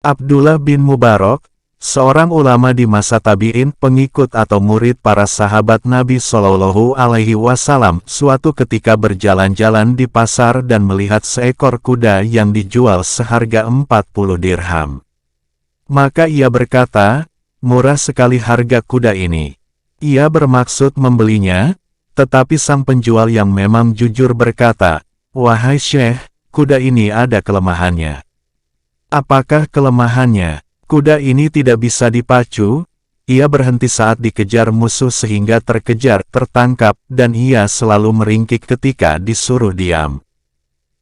Abdullah bin Mubarak, seorang ulama di masa tabi'in, pengikut atau murid para sahabat Nabi Shallallahu Alaihi Wasallam, suatu ketika berjalan-jalan di pasar dan melihat seekor kuda yang dijual seharga 40 dirham. Maka ia berkata, "Murah sekali harga kuda ini." Ia bermaksud membelinya, tetapi sang penjual yang memang jujur berkata, "Wahai Syekh, kuda ini ada kelemahannya." "Apakah kelemahannya?" "Kuda ini tidak bisa dipacu, ia berhenti saat dikejar musuh sehingga terkejar, tertangkap, dan ia selalu meringkik ketika disuruh diam."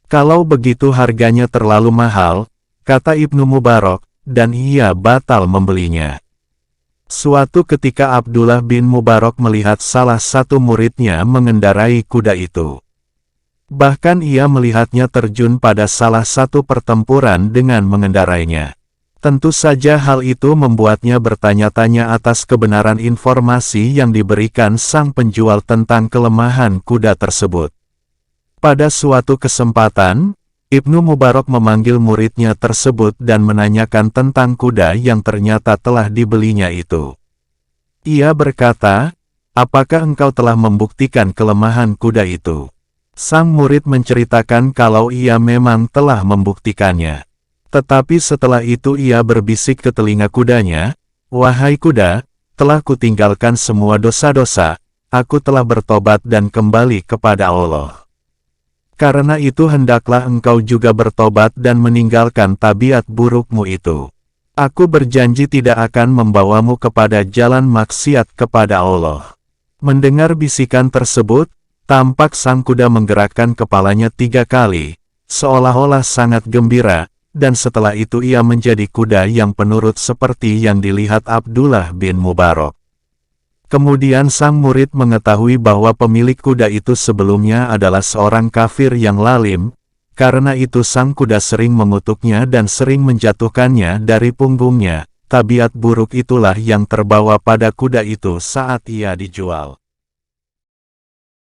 "Kalau begitu harganya terlalu mahal," kata Ibnu Mubarak, dan ia batal membelinya. Suatu ketika Abdullah bin Mubarak melihat salah satu muridnya mengendarai kuda itu. Bahkan ia melihatnya terjun pada salah satu pertempuran dengan mengendarainya. Tentu saja hal itu membuatnya bertanya-tanya atas kebenaran informasi yang diberikan sang penjual tentang kelemahan kuda tersebut. Pada suatu kesempatan, Ibnu Mubarak memanggil muridnya tersebut dan menanyakan tentang kuda yang ternyata telah dibelinya itu. Ia berkata, "Apakah engkau telah membuktikan kelemahan kuda itu?" Sang murid menceritakan kalau ia memang telah membuktikannya. Tetapi setelah itu ia berbisik ke telinga kudanya, "Wahai kuda, telah kutinggalkan semua dosa-dosa, aku telah bertobat dan kembali kepada Allah. Karena itu hendaklah engkau juga bertobat dan meninggalkan tabiat burukmu itu. Aku berjanji tidak akan membawamu kepada jalan maksiat kepada Allah." Mendengar bisikan tersebut, tampak sang kuda menggerakkan kepalanya 3 kali, seolah-olah sangat gembira, dan setelah itu ia menjadi kuda yang penurut seperti yang dilihat Abdullah bin Mubarak. Kemudian sang murid mengetahui bahwa pemilik kuda itu sebelumnya adalah seorang kafir yang lalim, karena itu sang kuda sering mengutuknya dan sering menjatuhkannya dari punggungnya. Tabiat buruk itulah yang terbawa pada kuda itu saat ia dijual.